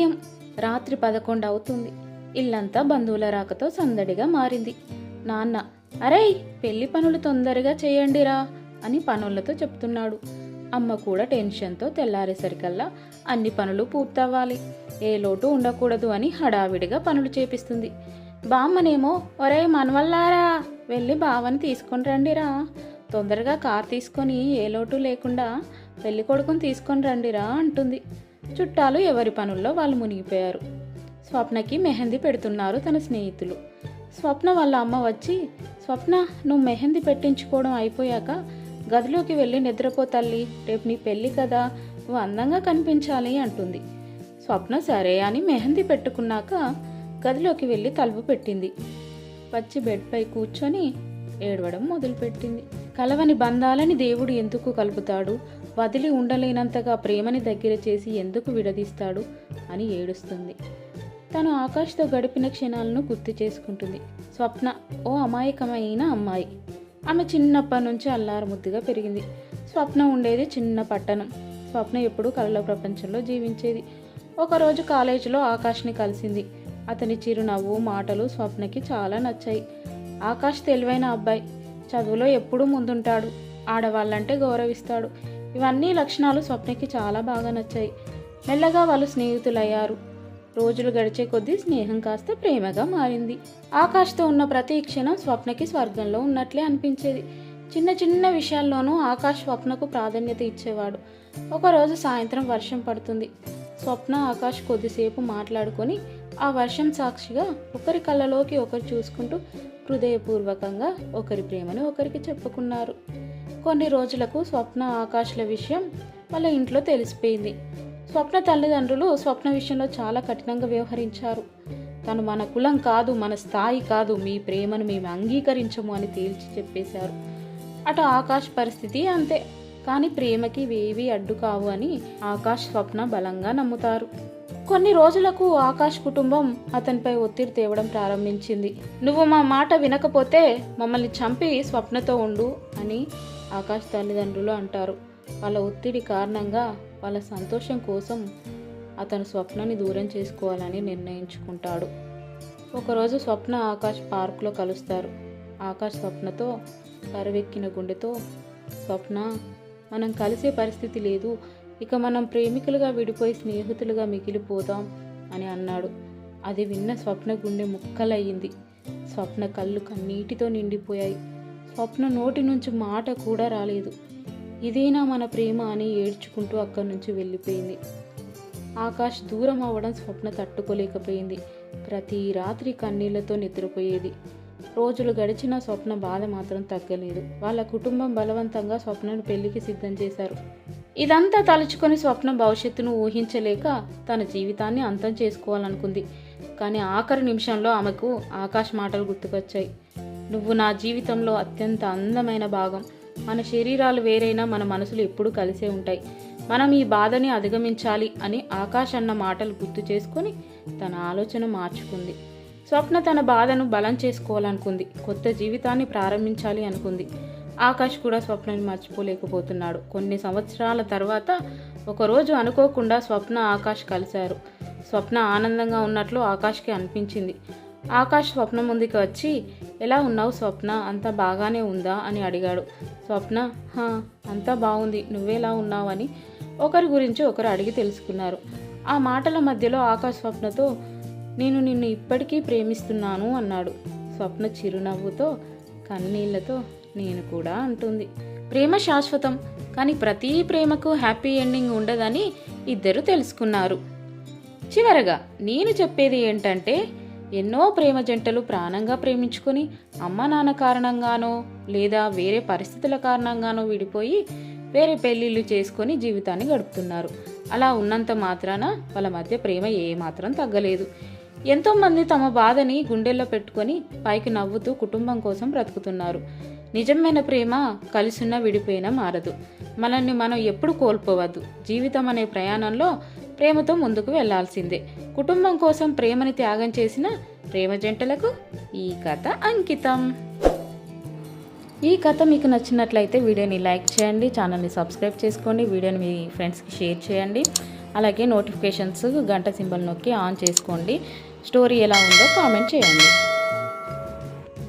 ఉదయం రాత్రి 11 అవుతుంది. ఇల్లంతా బంధువుల రాకతో సందడిగా మారింది. నాన్న, అరే పెళ్లి పనులు తొందరగా చేయండిరా అని పనులతో చెప్తున్నాడు. అమ్మ కూడా టెన్షన్తో తెల్లారేసరికల్లా అన్ని పనులు పూర్తవ్వాలి, ఏ లోటు ఉండకూడదు అని హడావిడిగా పనులు చేపిస్తుంది. బామ్మనేమో, ఒరే మనవల్లారా వెళ్ళి బావని తీసుకొని రండిరా, తొందరగా కార్ తీసుకొని ఏ లోటు లేకుండా పెళ్లి కొడుకుని తీసుకొని రండిరా అంటుంది. చుట్టాలు ఎవరి పనుల్లో వాళ్ళు మునిగిపోయారు. స్వప్నకి మెహందీ పెడుతున్నారు తన స్నేహితులు. స్వప్న వాళ్ళ అమ్మ వచ్చి, స్వప్న నువ్వు మెహందీ పెట్టించుకోవడం అయిపోయాక గదిలోకి వెళ్ళి నిద్రపో తల్లి, రేపు నీ పెళ్ళి కదా, నువ్వు అందంగా కనిపించాలి అంటుంది. స్వప్న సరే అని మెహందీ పెట్టుకున్నాక గదిలోకి వెళ్ళి తలుపు పెట్టింది. వచ్చి బెడ్పై కూర్చొని ఏడవడం మొదలుపెట్టింది. కలవని బంధాలని దేవుడు ఎందుకు కలుపుతాడు, వదిలి ఉండలేనంతగా ప్రేమని దగ్గర చేసి ఎందుకు విడదీస్తాడు అని ఏడుస్తుంది. తను ఆకాష్తో గడిపిన క్షణాలను గుర్తు చేసుకుంటుంది. స్వప్న ఓ అమాయకమైన అమ్మాయి. ఆమె చిన్నప్పటి నుంచి అల్లారు ముద్దుగా పెరిగింది. స్వప్న ఉండేది చిన్న పట్టణం. స్వప్న ఎప్పుడూ కలల ప్రపంచంలో జీవించేది. ఒకరోజు కాలేజీలో ఆకాష్ని కలిసింది. అతని చిరునవ్వు, మాటలు స్వప్నకి చాలా నచ్చాయి. ఆకాష్ తెలివైన అబ్బాయి, చదువులో ఎప్పుడూ ముందుంటాడు, ఆడవాళ్ళంటే గౌరవిస్తాడు. ఇవన్నీ లక్షణాలు స్వప్నకి చాలా బాగా నచ్చాయి. మెల్లగా వాళ్ళు స్నేహితులయ్యారు. రోజులు గడిచే కొద్దీ స్నేహం కాస్త ప్రేమగా మారింది. ఆకాష్తో ఉన్న ప్రతి క్షణం స్వప్నకి స్వర్గంలో ఉన్నట్లే అనిపించేది. చిన్న చిన్న విషయాల్లోనూ ఆకాష్ స్వప్నకు ప్రాధాన్యత ఇచ్చేవాడు. ఒకరోజు సాయంత్రం వర్షం పడుతుంది. స్వప్న, ఆకాష్ కొద్దిసేపు మాట్లాడుకొని ఆ వర్షం సాక్షిగా ఒకరి కళ్ళలోకి ఒకరు చూసుకుంటూ హృదయపూర్వకంగా ఒకరి ప్రేమను ఒకరికి చెప్పుకున్నారు. కొన్ని రోజులకు స్వప్న, ఆకాష్ల విషయం వాళ్ళ ఇంట్లో తెలిసిపోయింది. స్వప్న తల్లిదండ్రులు స్వప్న విషయంలో చాలా కఠినంగా వ్యవహరించారు. తను మన కులం కాదు, మన స్థాయి కాదు, మీ ప్రేమను మేము అంగీకరించము అని తేల్చి చెప్పేశారు. అటు ఆకాష్ పరిస్థితి అంతే. కానీ ప్రేమకి వేవి అడ్డు కావు అని ఆకాష్, స్వప్న బలంగా నమ్ముతారు. కొన్ని రోజులకు ఆకాష్ కుటుంబం అతనిపై ఒత్తిడి తేవడం ప్రారంభించింది. నువ్వు మా మాట వినకపోతే మమ్మల్ని చంపి స్వప్నతో ఉండు అని ఆకాష్ తల్లిదండ్రులు అంటారు. వాళ్ళ ఒత్తిడి కారణంగా వాళ్ళ సంతోషం కోసం అతను స్వప్నని దూరం చేసుకోవాలని నిర్ణయించుకుంటాడు. ఒకరోజు స్వప్న, ఆకాష్ పార్కులో కలుస్తారు. ఆకాష్ స్వప్నతో కరువెక్కిన గుండెతో, స్వప్న మనం కలిసే పరిస్థితి లేదు, ఇక మనం ప్రేమికులుగా విడిపోయి స్నేహితులుగా మిగిలిపోదాం అని అన్నాడు. అది విన్న స్వప్న గుండె ముక్కలయ్యింది. స్వప్న కళ్ళు కన్నీటితో నిండిపోయాయి. స్వప్న నోటి నుంచి మాట కూడా రాలేదు. ఇదేనా మన ప్రేమ అని ఏడ్చుకుంటూ అక్కడి నుంచి వెళ్ళిపోయింది. ఆకాష్ దూరం అవ్వడం స్వప్న తట్టుకోలేకపోయింది. ప్రతి రాత్రి కన్నీళ్లతో నిద్రపోయేది. రోజులు గడిచిన స్వప్న బాధ మాత్రం తగ్గలేదు. వాళ్ళ కుటుంబం బలవంతంగా స్వప్నను పెళ్లికి సిద్ధం చేశారు. ఇదంతా తలుచుకొని స్వప్న భవిష్యత్తును ఊహించలేక తన జీవితాన్ని అంతం చేసుకోవాలనుకుంది. కానీ ఆఖరి నిమిషంలో ఆమెకు ఆకాష్ మాటలు గుర్తుకొచ్చాయి. నువ్వు నా జీవితంలో అత్యంత అందమైన భాగం, మన శరీరాలు వేరైనా మన మనసులు ఎప్పుడూ కలిసే ఉంటాయి, మనం ఈ బాధని అధిగమించాలి అని ఆకాష్ అన్న మాటలు గుర్తు చేసుకొని తన ఆలోచన మార్చుకుంది. స్వప్న తన బాధను బలం చేసుకోవాలనుకుంది. కొత్త జీవితాన్ని ప్రారంభించాలి అనుకుంది. ఆకాష్ కూడా స్వప్నని మర్చిపోలేకపోతున్నాడు. కొన్ని సంవత్సరాల తర్వాత ఒకరోజు అనుకోకుండా స్వప్న, ఆకాష్ కలిశారు. స్వప్న ఆనందంగా ఉన్నట్లు ఆకాష్కి అనిపించింది. ఆకాష్ స్వప్న ముందుకు వచ్చి, ఎలా ఉన్నావు స్వప్న, అంతా బాగానే ఉందా అని అడిగాడు. స్వప్న, అంతా బాగుంది, నువ్వెలా ఉన్నావు అని ఒకరి గురించి ఒకరు అడిగి తెలుసుకున్నారు. ఆ మాటల మధ్యలో ఆకాష్ స్వప్నతో, నేను నిన్ను ఇప్పటికీ ప్రేమిస్తున్నాను అన్నాడు. స్వప్న చిరునవ్వుతో, కన్నీళ్లతో, నేను కూడా అంటుంది. ప్రేమ శాశ్వతం, కానీ ప్రతి ప్రేమకు హ్యాపీ ఎండింగ్ ఉండదని ఇద్దరు తెలుసుకున్నారు. చివరగా నేను చెప్పేది ఏంటంటే, ఎన్నో ప్రేమ జంటలు ప్రాణంగా ప్రేమించుకొని అమ్మ నాన్న కారణంగానో లేదా వేరే పరిస్థితుల కారణంగానో విడిపోయి వేరే పెళ్ళిళ్ళు చేసుకొని జీవితాన్ని గడుపుతున్నారు. అలా ఉన్నంత మాత్రాన వాళ్ళ మధ్య ప్రేమ ఏమాత్రం తగ్గలేదు. ఎంతోమంది తమ బాధని గుండెల్లో పెట్టుకొని పైకి నవ్వుతూ కుటుంబం కోసం బ్రతుకుతున్నారు. నిజమైన ప్రేమ కలిసున్నా విడిపోయినా మారదు. మనల్ని మనం ఎప్పుడు కోల్పోవద్దు. జీవితం అనే ప్రయాణంలో ప్రేమతో ముందుకు వెళ్లాల్సిందే. కుటుంబం కోసం ప్రేమని త్యాగం చేసిన ప్రేమ జంటలకు ఈ కథ అంకితం. ఈ కథ మీకు నచ్చినట్లయితే వీడియోని లైక్ చేయండి, ఛానల్ని సబ్స్క్రైబ్ చేసుకోండి, వీడియోని మీ ఫ్రెండ్స్కి షేర్ చేయండి. అలాగే నోటిఫికేషన్స్ గంట సింబల్ నొక్కి ఆన్ చేసుకోండి. స్టోరీ ఎలా ఉందో కామెంట్ చేయండి.